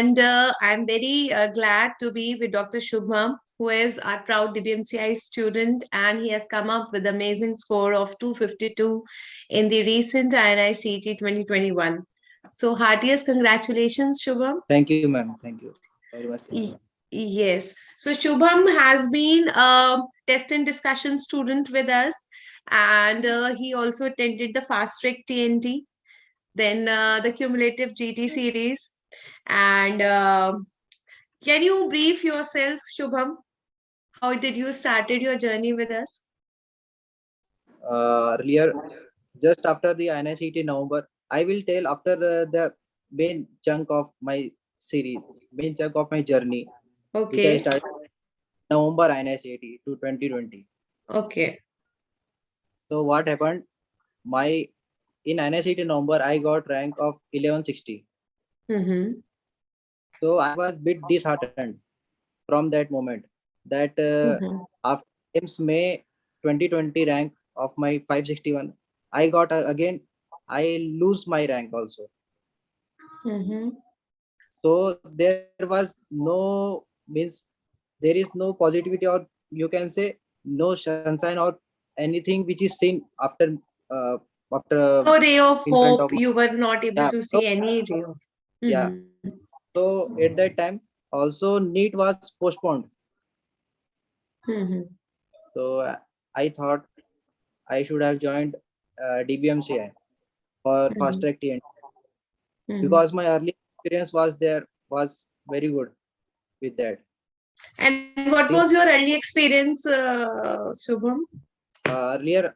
and I'm very glad to be with Dr. Shubham, who is our proud DBMCI student, and he has come up with amazing score of 252 in the recent INI-CET 2021. So heartiest congratulations, Shubham. Thank you, ma'am. Thank you very much. Thank you. Yes. So Shubham has been a test and discussion student with us, and he also attended the Fast Track TNT, then the cumulative GT series. And can you brief yourself, Shubham? How did you started your journey with us? Earlier, just after the INICT November, I will tell after the main chunk of my series, main chunk of my journey, which I Okay. started November INICT to 2020. Okay. So what happened? My in INICT November, I got rank of 1160. Mm-hmm. So I was bit disheartened from that moment. That Mm-hmm. after May 2020 rank of my 561, I got again. I lose my rank also. Mm-hmm. So there was no means there is no positivity, or you can say no sunshine or anything which is seen uh, after No ray of in front of hope. my, You were not able yeah. to So see any ray of. yeah. Mm-hmm. So at that time also NEET was postponed. Mm-hmm. So I thought I should have joined DBMCI for fast Mm-hmm. track TNT, Mm-hmm. because my early experience was there, was very good with that. And what was Since your early experience, Shubham? earlier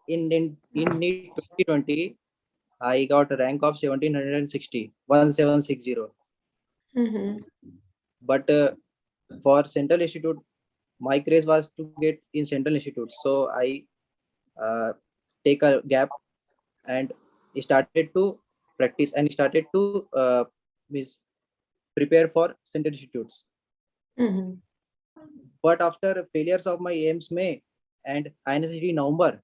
in NEET 2020, I got a rank of 1760, 1760. Mm-hmm. But for Central Institute, my craze was to get in Central Institute. So I uh, take a gap and started to practice and started to means prepare for Central Institutes. Mm-hmm. But after failures of my AIMS May and INCT November,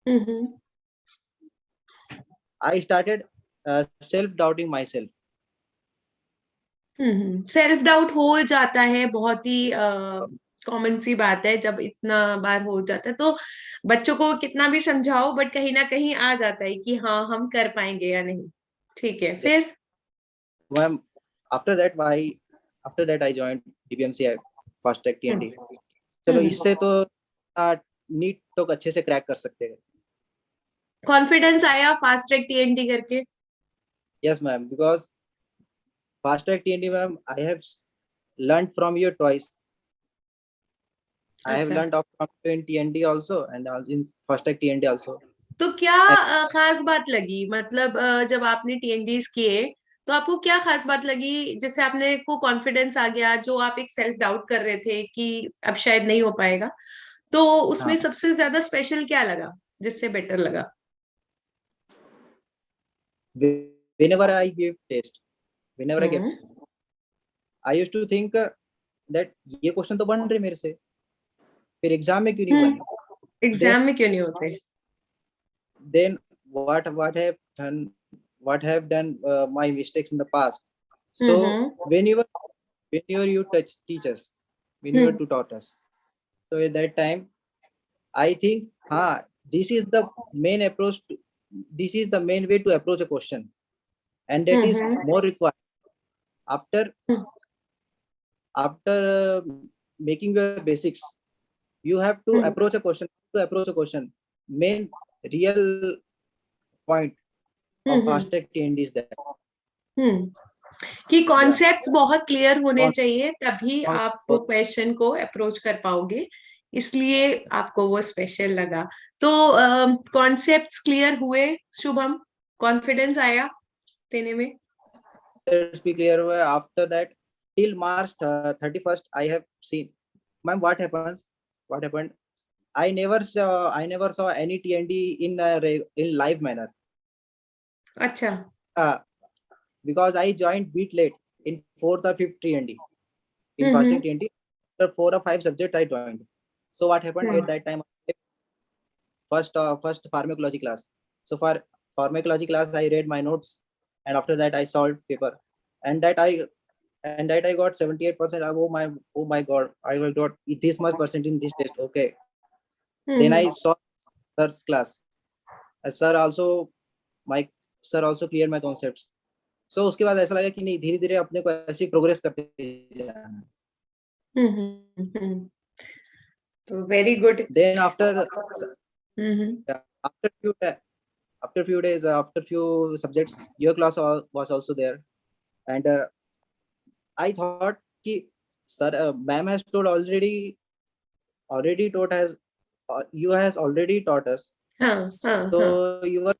Mm-hmm. I started self-doubting myself. Self doubt हो जाता है, बहुत ही common सी बात है जब इतना बार हो जाता है तो बच्चों को कितना भी समझाओ बट कहीं ना कहीं आ जाता है कि हाँ हम कर पाएंगे या नहीं. ठीक है, फिर. Ma'am, after that, I joined DBMCI fast track TNT. चलो इससे तो नीट तो अच्छे से क्रैक कर सकते हैं. कॉन्फिडेंस आया फास्ट ट्रैक टीएनटी करके? Yes, ma'am. Because fast track TNT, ma'am, I have learned from you twice. I have अच्छा. learned from you in TNT also and also in fast track TNT also. तो क्या And खास बात लगी, मतलब जब आपने टीएनडीज किए तो आपको क्या खास बात लगी जिससे आपने को कॉन्फिडेंस आ गया, जो आप एक सेल्फ डाउट कर रहे थे कि अब शायद नहीं हो पाएगा, तो उसमें हाँ, सबसे ज्यादा स्पेशल क्या लगा जिससे बेटर लगा? whenever I give test, whenever I give, hmm. I used to think that ये क्वेश्चन तो बन रहे मेरे से, फिर एग्जाम में क्यों नहीं बने? Then एग्जाम में क्यों नहीं होते? then what have done, my mistakes in the past. So hmm. whenever you teach us, whenever hmm. to taught us, so at that time I think this is the main approach this is the main way to approach a question, and that is hmm. more required after hmm. after making your basics. You have to hmm. approach a question. Main real point of hmm. fast track TND is that. हम्म. कि Yeah. Concepts बहुत clear होने चाहिए, तभी आप वो Concept question को approach कर पाओगे, इसलिए आपको वो स्पेशल लगा. तो कॉन्सेप्ट्स क्लियर हुए शुभम? कॉन्फिडेंस आया देने में? be clear. After that, till March 31st, I have seen. Ma'am, what happens? What happened? I never saw any TND in live manner. अच्छा. Uh, because I joined bit late in fourth or fifth TND. In fasting hmm. TND, after 4 or 5 subjects I joined. So what happened at hmm. that time? First pharmacology class. So for pharmacology class, I read my notes, and after that I solved paper. and that I got 78%. Oh my god, I will got this much percent in this test. Okay. Then I Mhm. saw sir's class. Sir also my sir also cleared my concepts. So उसके बाद ऐसा लगा कि नहीं, धीरे धीरे अपने को ऐसे प्रोग्रेस करते जाना है. Mhm. Mhm. So very good. Then after Mhm. after few after few days, after few subjects, your class was also there, and I thought कि sir, ma'am has told already taught has you has already taught us, हाँ, हाँ, हाँ. so you were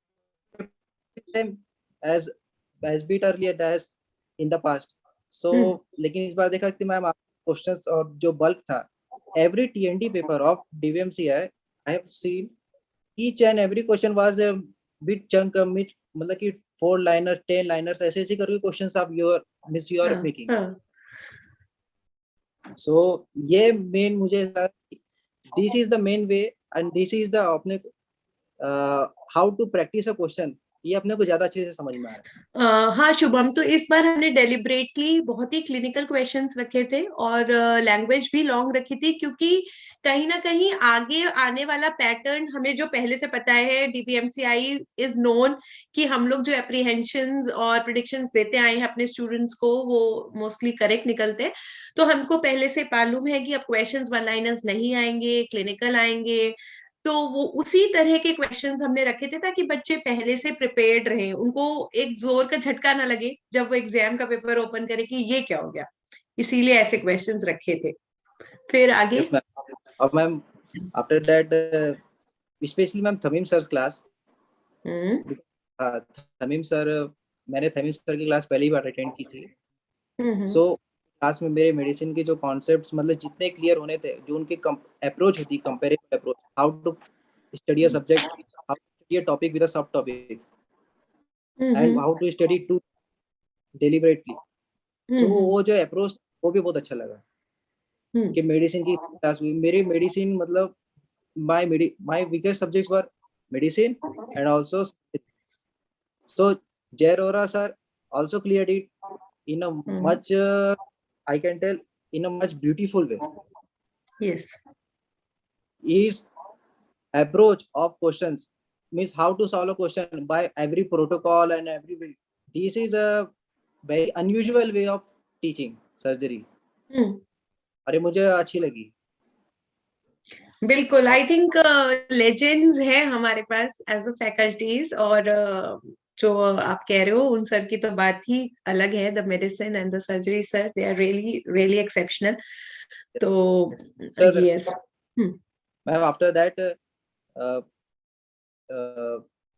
them as bit earlier as in the past. So Hmm. लेकिन इस बार देखा कि ma'am questions और जो बल्क था, every TNT paper of DVMC I have seen each and every question was a bit chunk mid, मतलब कि 4 liner 10 liners ऐसे ऐसे करके क्वेश्चंस आप you are हाँ, making. हाँ. So ये मेन मुझे this is the main way and this is the अपने how to practice a question, ये अपने को ज्यादा अच्छे से समझ में आ रहा है. हाँ शुभम, तो इस बार हमने डेलिबरेटली बहुत ही क्लिनिकल क्वेश्चंस रखे थे और लैंग्वेज भी लॉन्ग रखी थी, क्योंकि कहीं ना कहीं आगे आने वाला पैटर्न हमें जो पहले से पता है, डीपीएमसीआई इज नोन कि हम लोग जो एप्रीहेंशंस और प्रिडिक्शंस देते आए हैं अपने स्टूडेंट्स को वो मोस्टली करेक्ट निकलते हैं. तो हमको पहले से मालूम है कि अब क्वेश्चंस वन लाइनर्स नहीं आएंगे, क्लिनिकल आएंगे. तो वो उसी तरह के क्वेश्चंस हमने रखे थे ताकि बच्चे पहले से प्रिपेयर्ड रहें, उनको एक जोर का झटका ना लगे जब वो एग्जाम का पेपर ओपन करे कि ये क्या हो गया. इसीलिए ऐसे क्वेश्चंस रखे थे. फिर आगे. Yes, ma'am. और ma'am after that, especially ma'am Thameem sir class, hmm. Thameem sir, मैंने थमीम सर की क्लास पहली बार अटेंड की थी. हम्म. सो क्लास में मेरे मेडिसिन के जो कॉन्सेप्ट्स मतलब जितने क्लियर होने थे, जो उनकी अप्रोच होती, comparative approach, how to study a subject, how to study a topic with a sub topic, and hmm. How to study to deliberately. So hmm. वो जो अप्रोच, वो भी बहुत अच्छा लगा हम्म. कि मेडिसिन की क्लास हुई. मेरी मेडिसिन मतलब my biggest subjects were medicine and also so Jay Arora sir also cleared it in a hmm. much I can tell in a much beautiful way. Yes. His approach of questions means how to solve a question by every protocol and every way. This is a very unusual way of teaching surgery. हम्म. अरे मुझे अच्छी लगी. बिल्कुल, I think legends हैं हमारे पास as a faculties. और जो आप कह रहे हो उन सर की तो बात ही अलग है. The medicine and the surgery sir, they are really really exceptional. तो yes. Ma'am, after that, uh,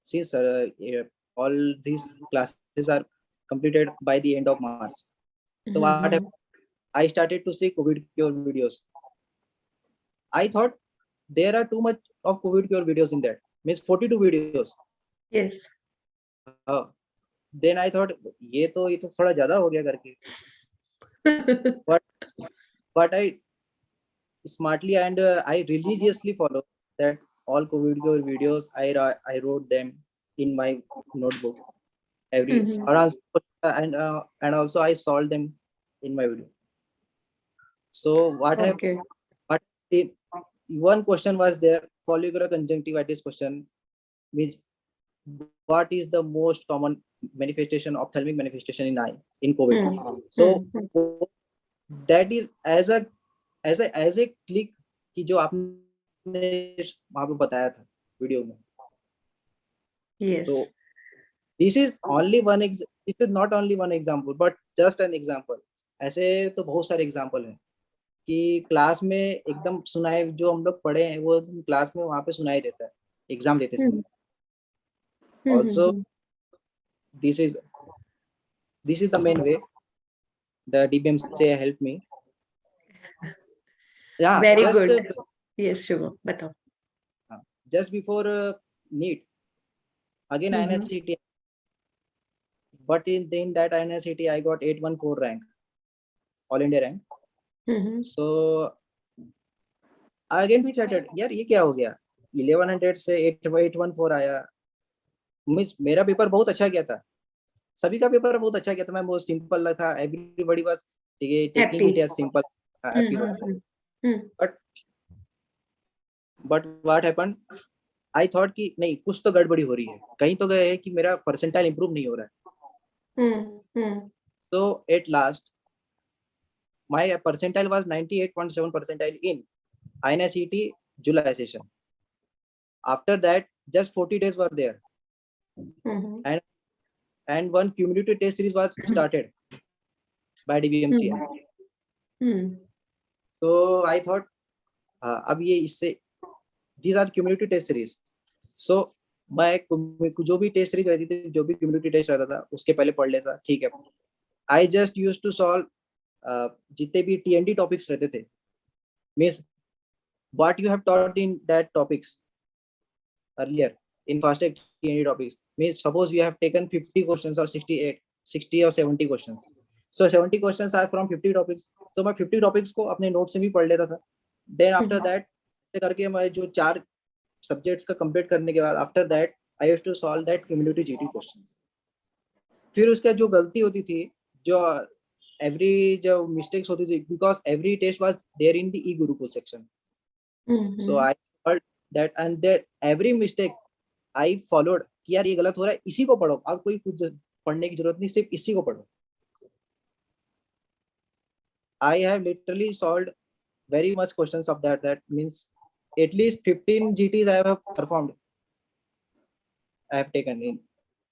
since all these classes are completed by the end of March, so what happened? I started to see COVID cure videos. I thought there are too much of COVID cure videos in that. Means 42 videos. Yes. Then I thought ये तो थोड़ा ज्यादा हो गया करके. But I smartly and I religiously follow that all COVID cure videos. I wrote them in my notebook every and also I solved them in my video. So okay. what did one question was there, follicular conjunctivitis question, which what is the most common manifestation, ophthalmic manifestation in eye in COVID. So that is as a click कि जो आपने वहां पे बताया था video में. Yes. So this is it is not only one example but just an example. ऐसे तो बहुत सारे एग्जाम्पल हैं कि क्लास में एकदम सुनाए, जो हम लोग पढ़े हैं वो क्लास में वहां पे सुनाई देता है एग्जाम देते समय. Also this is the main way the DBM say helped me. Yeah, very good. Yes Shubham, बताओ. just before NEET again INSCT, but in that INSCT I got 814 rank, all India rank. So again we started, यार ये क्या हो गया, 1100 से 814 आया. Means मेरा paper बहुत अच्छा गया था सभी का पेपर बहुत अच्छा गया था मैम, बहुत सिंपल था, everybody was taking Happy. It as simple, happy was. Hmm. But what happened, I thought कि नहीं कुछ तो गड़बड़ी हो रही है, कहीं तो गए है कि मेरा परसेंटाइल इंप्रूव नहीं हो रहा है। Hmm. तो at last my percentile was 98.7 percentile in INSET July session. After that, just 40 days were there, Hmm. and one cumulative test series was started by DVMCI. Hmm. So I thought, अब ये इससे these are cumulative test series. So मैं जो भी test series रहती थी, जो भी cumulative टेस्ट रहता था, उसके पहले पढ़ लेता, ठीक है। I just used to solve जितने भी TND टॉपिक्स रहते थे, means what you have taught in that topics earlier in FASTEC TND topics, means suppose you have taken 50 questions or 60 or 70 questions, so 70 questions are from 50 topics, so मैं 50 topics को अपने note से भी पढ़ लेता था। then after that करके मैं जो 4 सब्जेक्ट्स का कंप्लीट करने के बाद after that I used to solve that cumulative GT questions. फिर उसका जो गलती होती थी, जो एवरी जो मिस्टेक्स होती थी, because every test was there in the E Gurukul section, so I solve that and that every mistake I followed कि यार ये गलत हो रहा है, इसी को पढ़ो, अब कोई कुछ पढ़ने की जरूरत नहीं, सिर्फ इसी को पढ़ो। I have literally solved very much questions of that means at least 15 GTs I have performed, I have taken in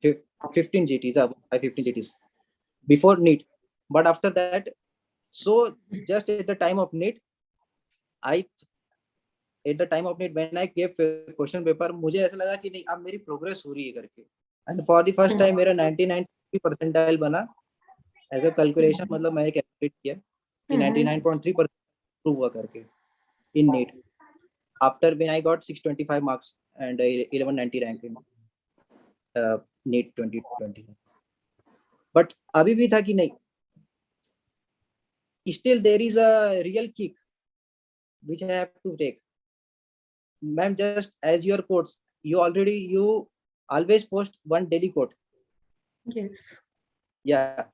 15 GTs, 15 GTs before NEET, but after that, so just at the time of NEET, I at the time of NEET when I gave question paper, मुझे ऐसा लगा कि नहीं अब मेरी progress हो रही है करके, and for the first time मेरा 99 परसेंटाइल बना एज अ कैलकुलेशन, मतलब मैंने कैलकुलेट किया कि 99.3% प्रूव हुआ करके in NEET after when I got 625 marks and 1190 rank in NEET 2020। but अभी भी था कि नहीं, still there is a real kick which I have to take, ma'am. Just as your quotes, you always post one daily quote, Yes. yeah,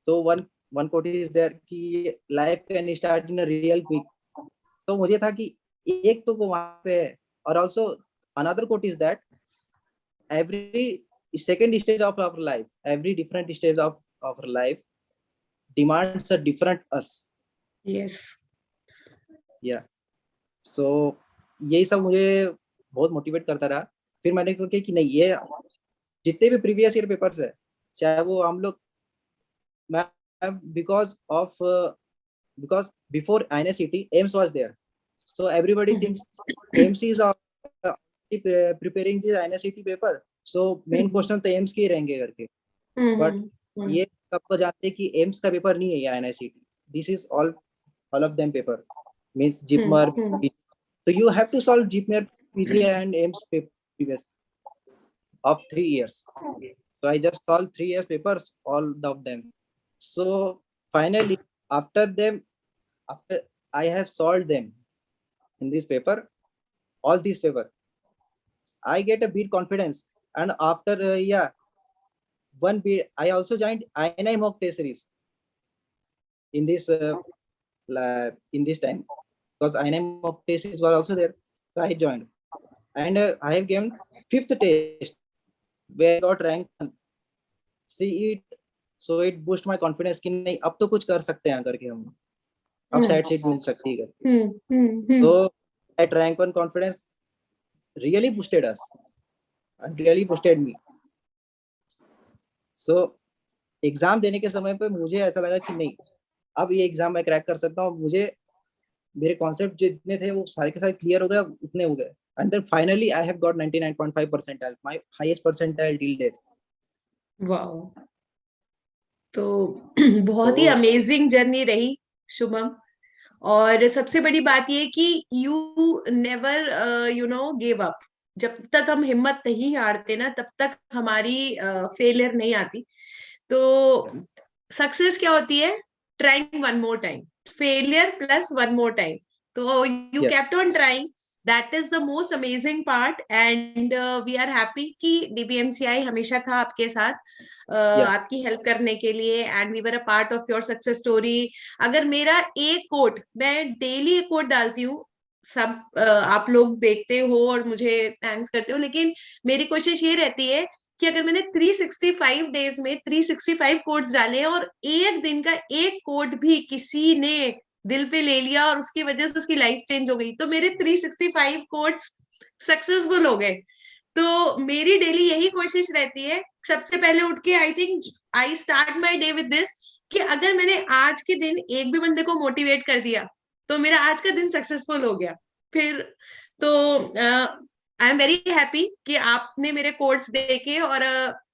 so one quote is there कि life can start in a real quick, तो मुझे था कि एक तो वहां पे है, और also another quote is that every second stage of our life, every different stage of our life demands a different us, Yes. yeah। so यही सब मुझे बहुत मोटिवेट करता रहा। फिर मैंने कहा कि नहीं, ये जितने भी प्रीवियस ईयर पेपर्स है, चाहे वो हम लोग, मैं because of because before INSET AIMS was there, so everybody thinks AIMS is preparing the INSET paper, so main question तो AIMS के ही रहेंगे करके, but ये सबको जानते हैं कि AIMS का पेपर नहीं है ये INSET, this is all of them paper, means JIPMER, so you have to solve JIPMER, PG and AIMS previous of 3 years, so I just solved 3 years papers, all of them. So finally after I have solved them in this paper, all these paper, I get a bit confidence, and after one bit I also joined INI mock test series in this in this time, because INI mock test series were also there, so I joined, and I have given 5th test where I got rank 1. See it, so it boost my confidence कि नहीं अब तो कुछ कर सकते हैं करके, हम अब साइड सीट मिल सकती है करके, so at rank 1 confidence really boosted us and really boosted me. So exam देने के समय पे मुझे ऐसा लगा कि नहीं अब ये एग्जाम मैं क्रैक कर सकता हूँ, मुझे मेरे कॉन्सेप्ट जितने थे वो सारे के सारे क्लियर हो गए, उतने हो गए, and then finally I have got 99.5 percentile, my highest percentile till date. Wow, तो बहुत ही So अमेजिंग जर्नी रही शुभम। और सबसे बड़ी बात ये कि यू नेवर गिव अप। जब तक हम हिम्मत नहीं हारते ना, तब तक हमारी फेलियर नहीं आती। तो सक्सेस क्या होती है? Trying one more time, failure plus one more time. तो you yes, kept on trying, that is the most amazing part, and we are happy कि DBMCI हमेशा था आपके साथ, Yeah. आपकी हेल्प करने के लिए, and we were a part of your success story. अगर मेरा एक कोट, मैं डेली एक कोट डालती हूँ, सब आप लोग देखते हो और मुझे थैंक्स करते हो, लेकिन मेरी कोशिश ये रहती है कि अगर मैंने 365 डेज में 365 कोट्स डाले और एक दिन का एक कोट भी किसी ने दिल पे ले लिया और उसकी वजह से उसकी लाइफ चेंज हो गई, तो मेरे 365 कोट्स सक्सेसफुल हो गए। तो मेरी डेली यही कोशिश रहती है, सबसे पहले उठ के I think I start my day with this, कि अगर मैंने आज के दिन एक भी बंदे को मोटिवेट कर दिया तो मेरा आज का दिन सक्सेसफुल हो गया। फिर तो आई एम वेरी हैप्पी कि आपने मेरे कोट्स देखे और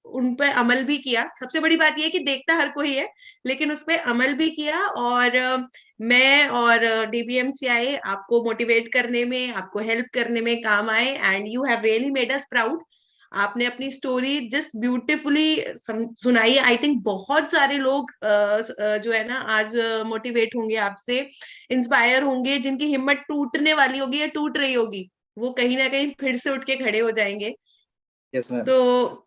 उन पर अमल भी किया। सबसे बड़ी बात यह है कि देखता हर कोई है, लेकिन उस पर अमल भी किया, और मैं और DBMCI आपको मोटिवेट करने में, आपको हेल्प करने में काम आए, and you have really made us proud. आपने अपनी स्टोरी जिस ब्यूटिफुली सुनाई, आई थिंक बहुत सारे लोग जो है ना आज मोटिवेट होंगे आपसे, इंस्पायर होंगे, जिनकी हिम्मत टूटने वाली होगी या टूट रही होगी, वो कहीं ना कहीं फिर से उठ के खड़े हो जाएंगे। Yes, ma'am. तो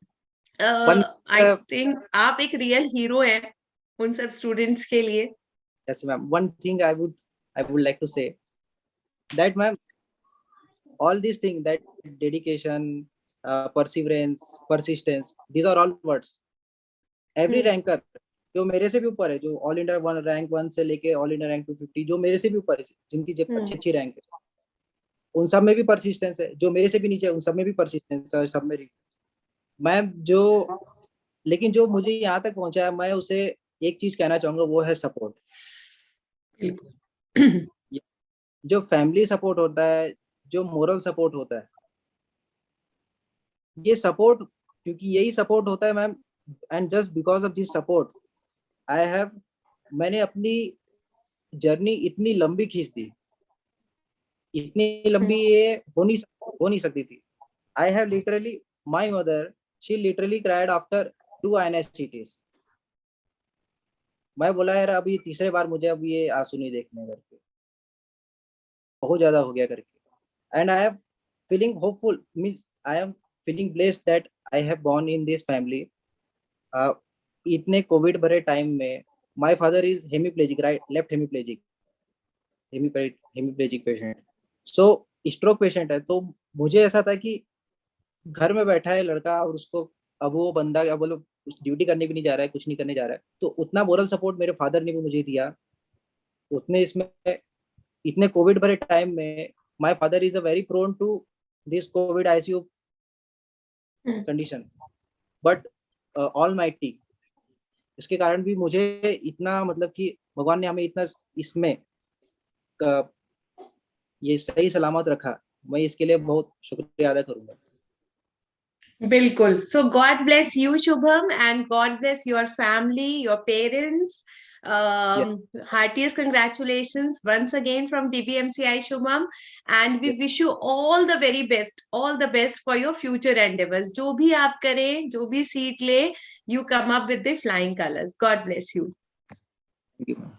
One, आई थिंक आप एक रियल हीरो हैं उन सब स्टूडेंट्स के लिए। yes, ma'am. One thing I would like to say that, ma'am, all these things, that dedication, perseverance, persistence, these are all words. Every ranker जो मेरे से भी ऊपर है, जो ऑल इंडिया रैंक 1 से लेके ऑल इंडिया रैंक 250, जो मेरे से भी ऊपर है, जिनकी जब अच्छी अच्छी रैंक है, उन सब में भी परसिस्टेंस है। जो मेरे से भी नीचे है, उन सब में भी परसिस्टेंस है, सब में मैं जो, लेकिन जो मुझे यहाँ तक पहुंचा है, मैं उसे एक चीज कहना चाहूंगा, वो है सपोर्ट। जो फैमिली सपोर्ट होता है, जो मोरल सपोर्ट होता है, ये सपोर्ट, क्योंकि यही सपोर्ट होता है ma'am, and just because of this support I have, मैंने अपनी जर्नी इतनी लंबी खींच दी, इतनी लंबी ये हो नहीं सकती थी। I have literally, my mother, she literally cried after 2 INSCTs। मैं बोला यार अब ये तीसरे बार मुझे अब ये आंसू नहीं देखने करके, बहुत ज्यादा हो गया करके। And I am feeling hopeful, means I am feeling blessed that I have born in this family. इतने कोविड भरे टाइम में, my father is hemiplegic, right left hemiplegic, hemiplegic patient, so stroke patient है। तो मुझे ऐसा था कि घर में बैठा है लड़का, और उसको अब वो बंदा अब बोलो ड्यूटी करने भी नहीं जा रहा है, कुछ नहीं करने जा रहा है, तो उतना मोरल सपोर्ट मेरे फादर ने भी मुझे दिया। उतने इसमें, इतने कोविड भरे टाइम में, my father is a very prone to this covid ICU condition, but almighty, इसके कारण भी मुझे इतना, मतलब कि भगवान ने हमें इतना इसमें ये सही सलामत रखा, मैं इसके लिए बहुत शुक्रिया अदा करूंगा। बिल्कुल। So God bless you Shubham, and God bless your family, your parents. Yeah, Heartiest congratulations once again from DBMCI Shubham, and we yeah. wish you all the best for your future endeavors. जो भी आप करें, जो भी seat ले, you come up with the flying colors. God bless you. Thank you, ma'am.